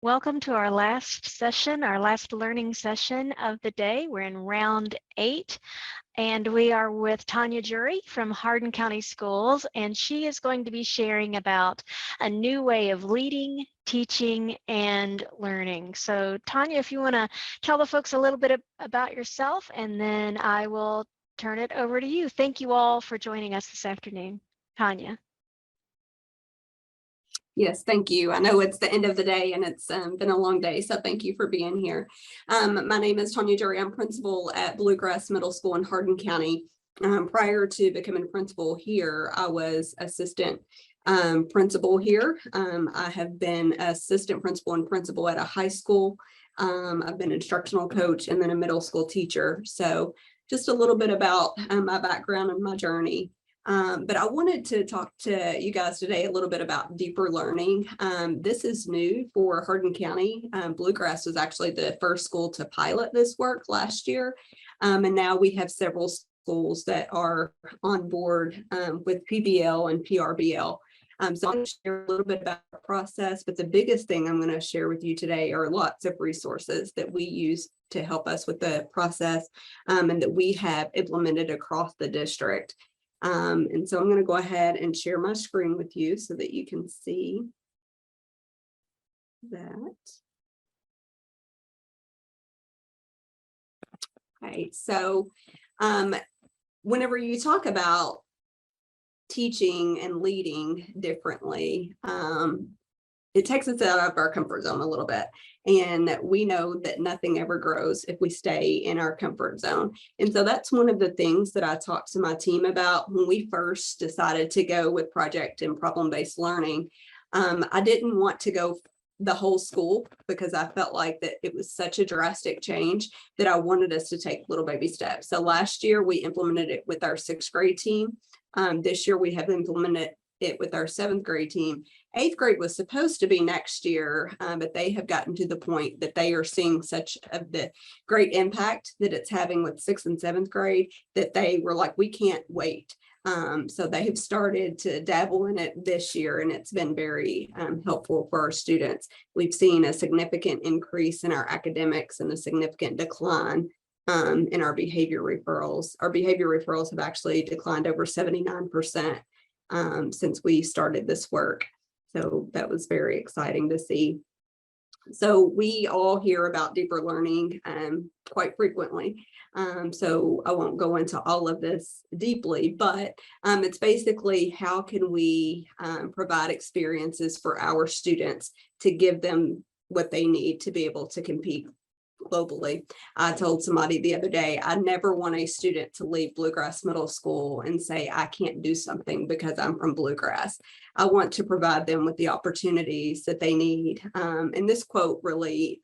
Welcome to our last session, our last learning session of the day. We're in round 8, and we are with Tanya Jury from Hardin County Schools, and she is going to be sharing about a new way of leading, teaching, and learning. So Tanya, if you want to tell the folks a little bit about yourself, and then I will turn it over to you. Thank you all for joining us this afternoon. Tanya. Yes, thank you. I know it's the end of the day and it's been a long day, so thank you for being here. My name is Tanya Jury. I'm principal at Bluegrass Middle School in Hardin County. Prior to becoming principal here, I was assistant principal here. I have been assistant principal and principal at a high school. I've been instructional coach and then a middle school teacher. So just a little bit about my background and my journey. But I wanted to talk to you guys today a little bit about deeper learning. This is new for Hardin County. Bluegrass was actually the first school to pilot this work last year. And now we have several schools that are on board with PBL and PRBL. So I'm going to share a little bit about the process, but the biggest thing I'm going to share with you today are lots of resources that we use to help us with the process and that we have implemented across the district. And so I'm going to go ahead and share my screen with you so that you can see that. Okay, so whenever you talk about teaching and leading differently, it takes us out of our comfort zone a little bit. And we know that nothing ever grows if we stay in our comfort zone. And so that's one of the things that I talked to my team about when we first decided to go with project and problem-based learning. I didn't want to go the whole school because I felt like that it was such a drastic change that I wanted us to take little baby steps. So last year we implemented it with our 6th grade team. This year we have implemented it with our 7th grade team. 8th grade was supposed to be next year, but they have gotten to the point that they are seeing such of the great impact that it's having with 6th and 7th grade that they were like, we can't wait. So they have started to dabble in it this year, and it's been very helpful for our students. We've seen a significant increase in our academics and a significant decline in our behavior referrals. Our behavior referrals have actually declined over 79% since we started this work. So that was very exciting to see. So we all hear about deeper learning quite frequently. So I won't go into all of this deeply, but it's basically how can we provide experiences for our students to give them what they need to be able to compete globally. I told somebody the other day, I never want a student to leave Bluegrass Middle School and say, I can't do something because I'm from Bluegrass. I want to provide them with the opportunities that they need. And this quote really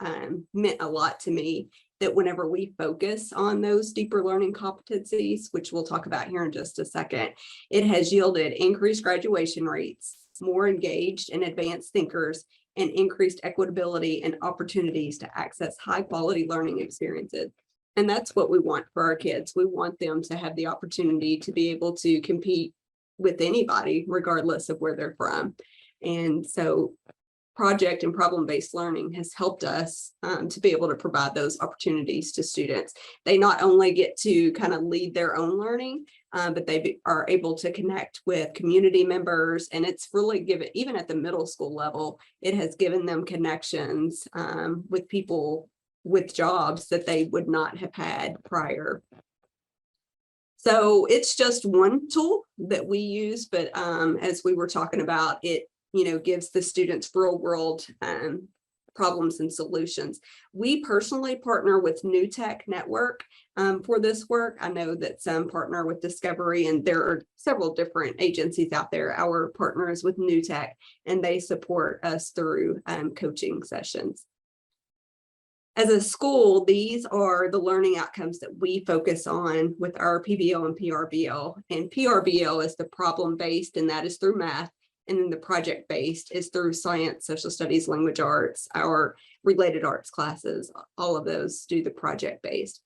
meant a lot to me, that whenever we focus on those deeper learning competencies, which we'll talk about here in just a second, it has yielded increased graduation rates, more engaged and advanced thinkers, and increased equitability and opportunities to access high quality learning experiences. And that's what we want for our kids. We want them to have the opportunity to be able to compete with anybody, regardless of where they're from. And so project and problem-based learning has helped us to be able to provide those opportunities to students. They not only get to kind of lead their own learning, but they are able to connect with community members. And it's really given, even at the middle school level, it has given them connections with people with jobs that they would not have had prior. So it's just one tool that we use, but as we were talking about, it gives the students real world problems and solutions. We personally partner with New Tech Network for this work. I know that some partner with Discovery, and there are several different agencies out there. Our partner is with New Tech, and they support us through coaching sessions. As a school, these are the learning outcomes that we focus on with our PBL and PRBL. And PRBL is the problem-based, and that is through math. And then the project-based is through science, social studies, language arts, our related arts classes. All of those do the project-based.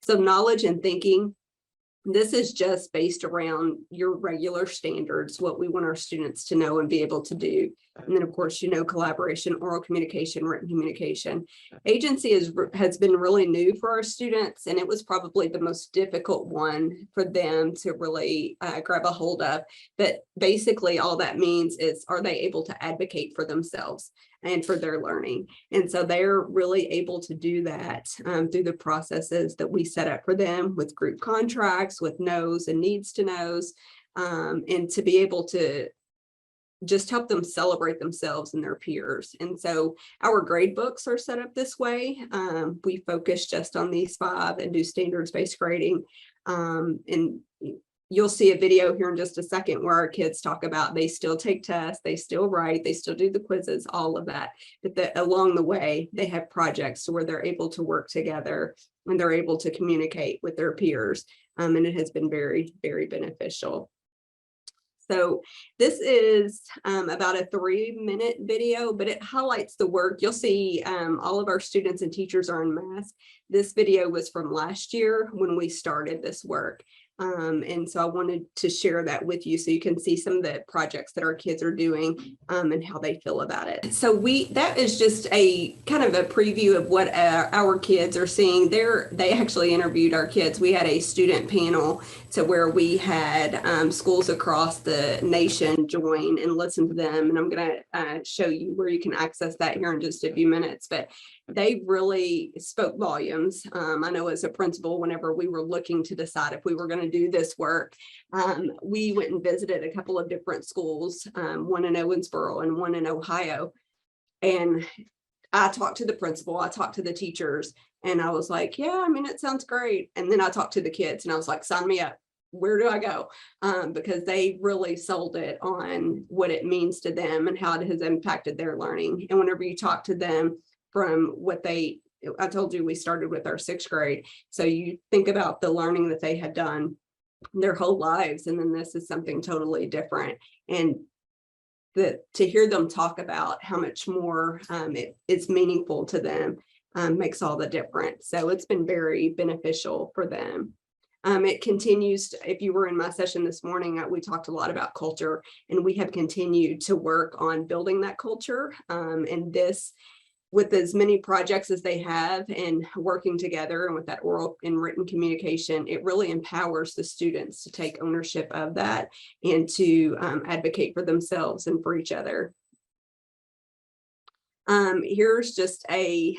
So knowledge and thinking This is just based around your regular standards, what we want our students to know and be able to do. And then, of course, collaboration, oral communication, written communication. Agency has been really new for our students, and it was probably the most difficult one for them to really grab a hold of. But basically, all that means is, are they able to advocate for themselves and for their learning? And so they're really able to do that through the processes that we set up for them with group contracts, with knows and needs to knows, and to be able to just help them celebrate themselves and their peers. And so our grade books are set up this way. We focus just on these 5 and do standards-based grading. And you'll see a video here in just a second where our kids talk about they still take tests, they still write, they still do the quizzes, all of that. But along the way, they have projects where they're able to work together and they're able to communicate with their peers. And it has been very, very beneficial. So this is about a 3-minute video, but it highlights the work. You'll see all of our students and teachers are in mask. This video was from last year when we started this work. And so I wanted to share that with you so you can see some of the projects that our kids are doing and how they feel about it. So that is just a kind of a preview of what our kids are seeing. They actually interviewed our kids. We had a student panel to where we had schools across the nation join and listen to them. And I'm going to show you where you can access that here in just a few minutes. But they really spoke volumes. I know as a principal, whenever we were looking to decide if we were going to do this work, we went and visited a couple of different schools, one in Owensboro and one in Ohio. And I talked to the principal, I talked to the teachers, and I was like, yeah, I mean, it sounds great. And then I talked to the kids and I was like, sign me up. Where do I go? Because they really sold it on what it means to them and how it has impacted their learning. And whenever you talk to them from what I told you, we started with our 6th grade. So you think about the learning that they had done their whole lives. And then this is something totally different. And to hear them talk about how much more it's meaningful to them makes all the difference. So it's been very beneficial for them. It continues. If you were in my session this morning, we talked a lot about culture, and we have continued to work on building that culture. And this, with as many projects as they have and working together and with that oral and written communication, it really empowers the students to take ownership of that and to advocate for themselves and for each other. Here's just a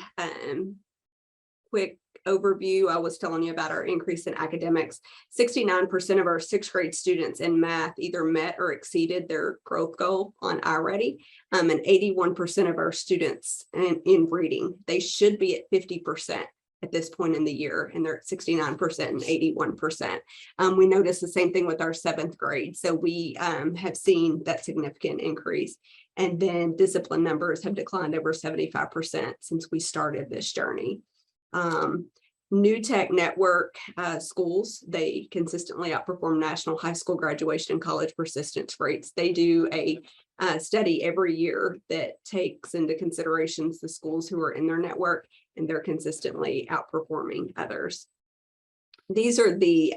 quick overview. I was telling you about our increase in academics. 69% of our 6th grade students in math either met or exceeded their growth goal on iReady, and 81% of our students in reading. They should be at 50% at this point in the year, and they're at 69% and 81%. We noticed the same thing with our 7th grade. So we have seen that significant increase. And then discipline numbers have declined over 75% since we started this journey. New Tech Network schools, they consistently outperform national high school graduation and college persistence rates. They do a study every year that takes into considerations the schools who are in their network, and they're consistently outperforming others. These are the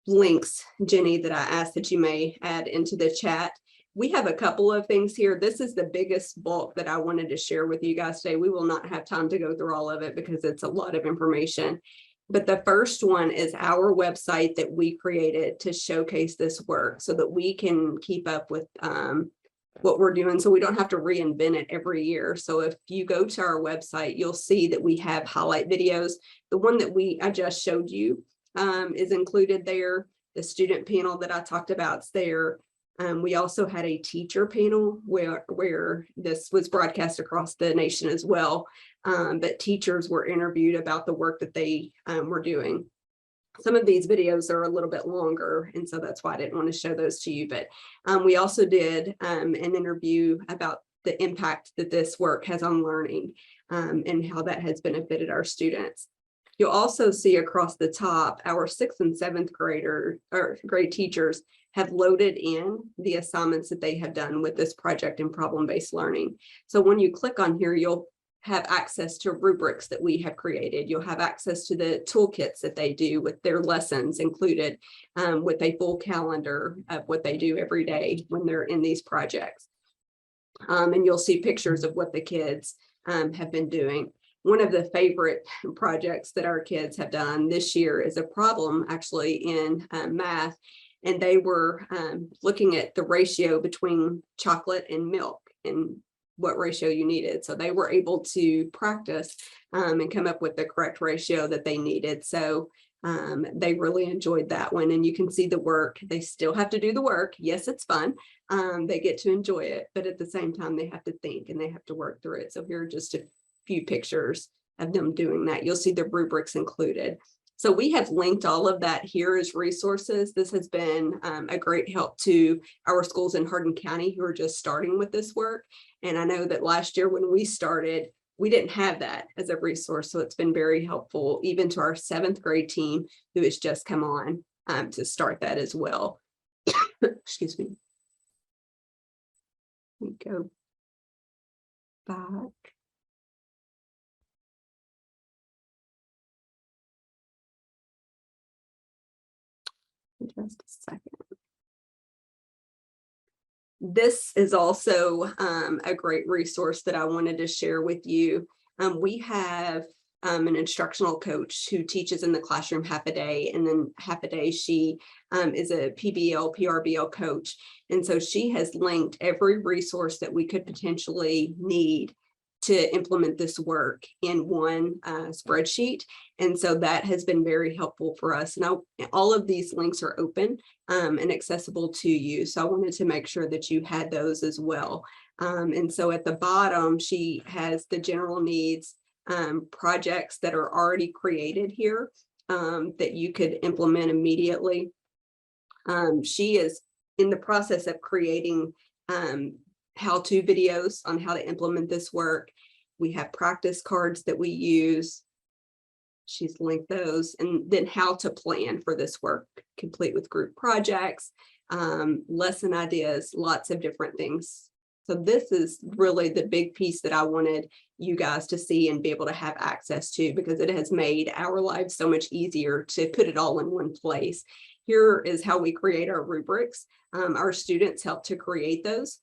links, Jenny, that I asked that you may add into the chat. We have a couple of things here. This is the biggest bulk that I wanted to share with you guys today. We will not have time to go through all of it because it's a lot of information. But the first one is our website that we created to showcase this work so that we can keep up with what we're doing, so we don't have to reinvent it every year. So if you go to our website, you'll see that we have highlight videos. The one that I just showed you is included there. The student panel that I talked about is there. We also had a teacher panel where this was broadcast across the nation as well. But teachers were interviewed about the work that they were doing. Some of these videos are a little bit longer, and so that's why I didn't want to show those to you. But we also did an interview about the impact that this work has on learning and how that has benefited our students. You'll also see across the top, our 6th and 7th grade teachers have loaded in the assignments that they have done with this project in problem-based learning. So when you click on here, you'll have access to rubrics that we have created. You'll have access to the toolkits that they do with their lessons included, with a full calendar of what they do every day when they're in these projects. And you'll see pictures of what the kids have been doing. One of the favorite projects that our kids have done this year is a problem actually in math. And they were looking at the ratio between chocolate and milk and what ratio you needed. So they were able to practice and come up with the correct ratio that they needed. So they really enjoyed that one. And you can see the work. They still have to do the work. Yes, it's fun. They get to enjoy it, but at the same time, they have to think and they have to work through it. So here are just a few pictures of them doing that. You'll see the rubrics included. So we have linked all of that here as resources. This has been a great help to our schools in Hardin County who are just starting with this work. And I know that last year when we started, we didn't have that as a resource. So it's been very helpful even to our 7th grade team who has just come on to start that as well. Excuse me. Let me go back. Just a second. This is also a great resource that I wanted to share with you. We have an instructional coach who teaches in the classroom half a day, and then half a day she is a PBL, PRBL coach. And so she has linked every resource that we could potentially need to implement this work in one spreadsheet. And so that has been very helpful for us. Now, all of these links are open and accessible to you. So I wanted to make sure that you had those as well. And so at the bottom, she has the general needs projects that are already created here that you could implement immediately. She is in the process of creating how-to videos on how to implement this work. We have practice cards that we use. She's linked those, and then how to plan for this work, complete with group projects, lesson ideas, lots of different things. So this is really the big piece that I wanted you guys to see and be able to have access to, because it has made our lives so much easier to put it all in one place. Here is how we create our rubrics. Our students help to create those,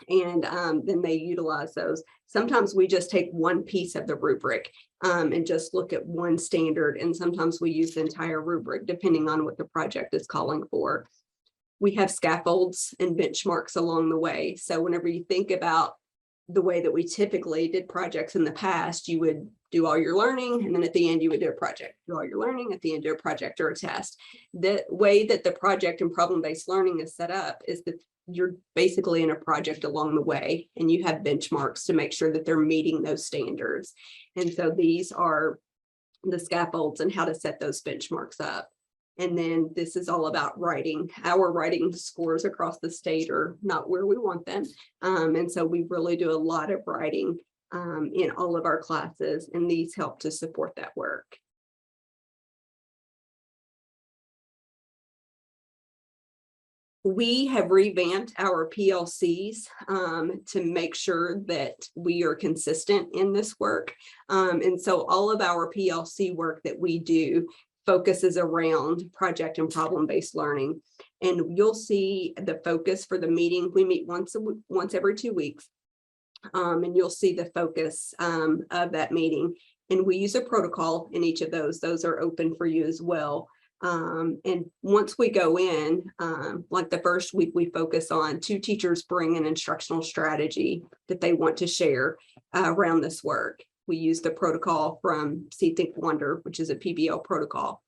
and then they utilize those. Sometimes we just take one piece of the rubric and just look at one standard, and sometimes we use the entire rubric depending on what the project is calling for. We have scaffolds and benchmarks along the way. So whenever you think about the way that we typically did projects in the past, you would do all your learning, and then at the end you would do a project. Do all your learning, at the end do a project or a test. The way that the project and problem-based learning is set up is that you're basically in a project along the way, and you have benchmarks to make sure that they're meeting those standards. And so these are the scaffolds and how to set those benchmarks up. And then this is all about writing. Our writing scores across the state are not where we want them. And so we really do a lot of writing in all of our classes, and these help to support that work. We have revamped our PLCs to make sure that we are consistent in this work. And so all of our PLC work that we do focuses around project and problem-based learning. And you'll see the focus for the meeting. We meet once every 2 weeks. And you'll see the focus of that meeting. And we use a protocol in each of those. Those are open for you as well. And once we go in, like the first week, we focus on 2 teachers bring an instructional strategy that they want to share around this work. We use the protocol from See, Think, Wonder, which is a PBL protocol.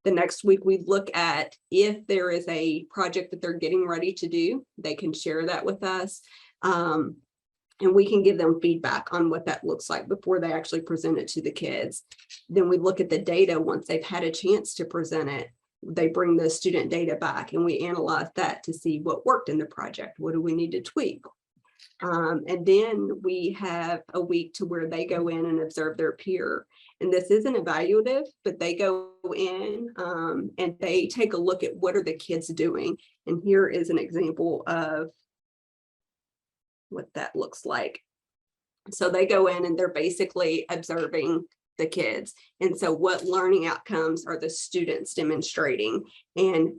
The next week, we look at if there is a project that they're getting ready to do, they can share that with us. And we can give them feedback on what that looks like before they actually present it to the kids. Then we look at the data once they've had a chance to present it. They bring the student data back, and we analyze that to see what worked in the project. What do we need to tweak? And then we have a week to where they go in and observe their peer. And this isn't evaluative, but they go in and they take a look at what are the kids doing. And here is an example of what that looks like. So they go in and they're basically observing the kids. And so what learning outcomes are the students demonstrating, and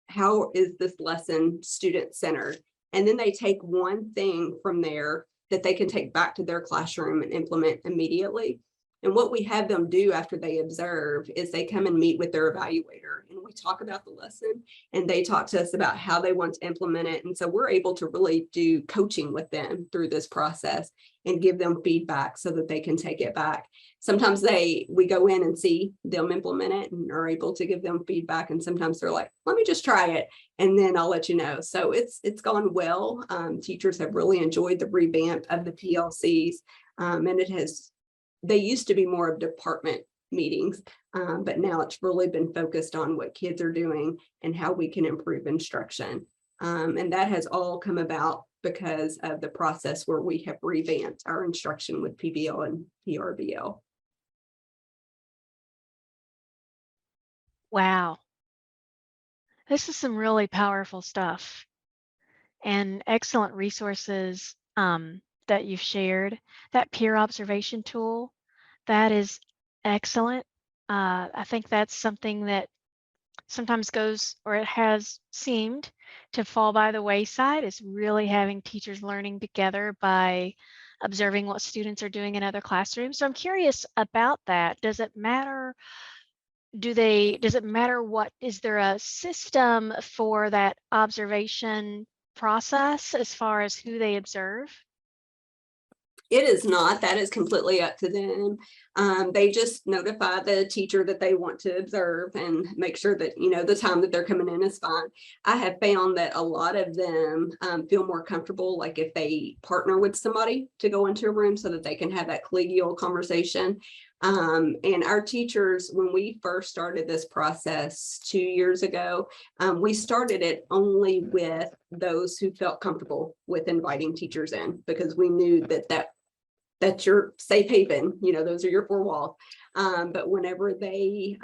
how is this lesson student centered? And then they take one thing from there that they can take back to their classroom and implement immediately. And what we have them do after they observe is they come and meet with their evaluator, and we talk about the lesson, and they talk to us about how they want to implement it. And so we're able to really do coaching with them through this process and give them feedback so that they can take it back. Sometimes we go in and see them implement it and are able to give them feedback. And sometimes they're like, let me just try it, and then I'll let you know. So it's gone well. Teachers have really enjoyed the revamp of the PLCs. And they used to be more of department meetings, but now it's really been focused on what kids are doing and how we can improve instruction. And that has all come about because of the process where we have revamped our instruction with PBL and PRBL. Wow. This is some really powerful stuff and excellent resources that you've shared. That peer observation tool, that is excellent. I think that's something that sometimes goes, or it has seemed to fall by the wayside, is really having teachers learning together by observing what students are doing in other classrooms. So I'm curious about that. Does it matter? Does it matter what, is there a system for that observation process as far as who they observe? It is not. That is completely up to them. They just notify the teacher that they want to observe and make sure that, the time that they're coming in is fine. I have found that a lot of them feel more comfortable, like if they partner with somebody to go into a room so that they can have that collegial conversation. And our teachers, when we first started this process 2 years ago, we started it only with those who felt comfortable with inviting teachers in, because we knew that's your safe haven, those are your four walls. But whenever they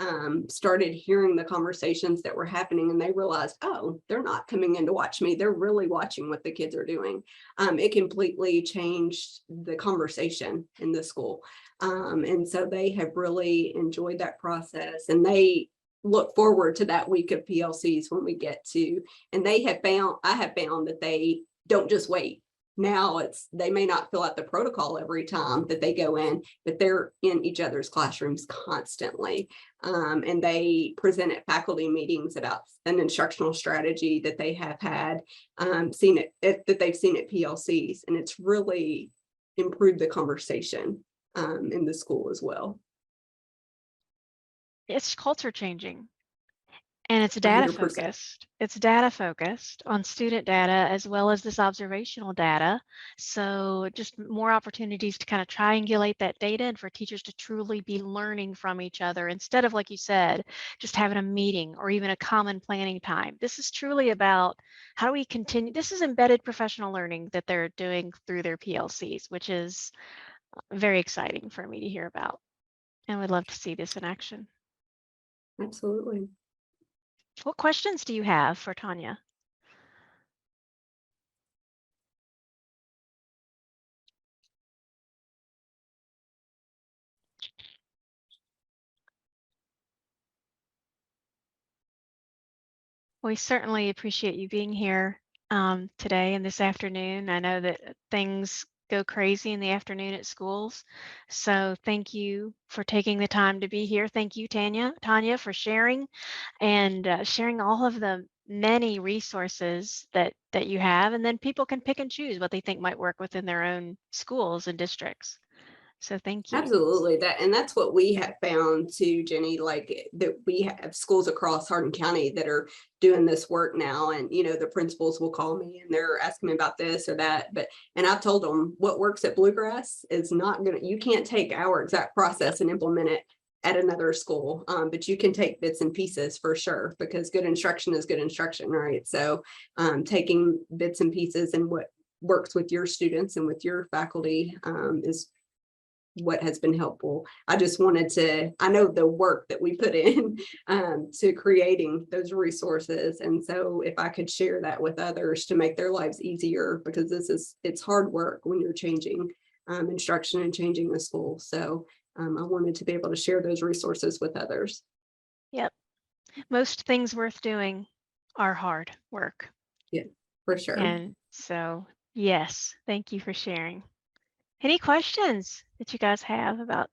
started hearing the conversations that were happening, and they realized, oh, they're not coming in to watch me, they're really watching what the kids are doing, it completely changed the conversation in the school. And so they have really enjoyed that process, and they look forward to that week of PLCs when we get to, and I have found that they don't just wait. Now they may not fill out the protocol every time that they go in, but they're in each other's classrooms constantly. And they present at faculty meetings about an instructional strategy that they have had that they've seen at PLCs, and it's really improved the conversation in the school as well. It's culture changing. And it's data 100%. focused. It's data focused on student data as well as this observational data. So just more opportunities to kind of triangulate that data and for teachers to truly be learning from each other instead of, like you said, just having a meeting or even a common planning time. This is truly about how do we continue. This is embedded professional learning that they're doing through their PLCs, which is very exciting for me to hear about. And we'd love to see this in action. Absolutely. What questions do you have for Tanya? We certainly appreciate you being here today and this afternoon. I know that things go crazy in the afternoon at schools. So thank you for taking the time to be here. Thank you, Tanya, for sharing and sharing all of the many resources that you have. And then people can pick and choose what they think might work within their own schools and districts. So thank you. Absolutely. That's what we have found too, Jenny, like that we have schools across Hardin County that are doing this work now. And, the principals will call me and they're asking me about this or that. And I've told them what works at Bluegrass is you can't take our exact process and implement it at another school, but you can take bits and pieces for sure, because good instruction is good instruction, right? So taking bits and pieces and what works with your students and with your faculty is what has been helpful. I know the work that we put in to creating those resources. And so if I could share that with others to make their lives easier, because it's hard work when you're changing instruction and changing the school. So I wanted to be able to share those resources with others. Yep. Most things worth doing are hard work. Yeah, for sure. And so, yes, thank you for sharing. Any questions that you guys have about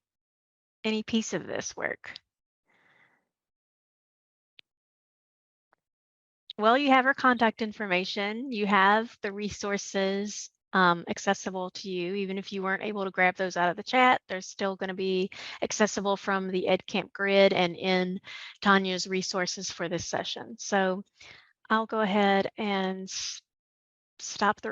any piece of this work? Well, you have our contact information. You have the resources accessible to you. Even if you weren't able to grab those out of the chat, they're still going to be accessible from the EdCamp grid and in Tanya's resources for this session. So I'll go ahead and stop the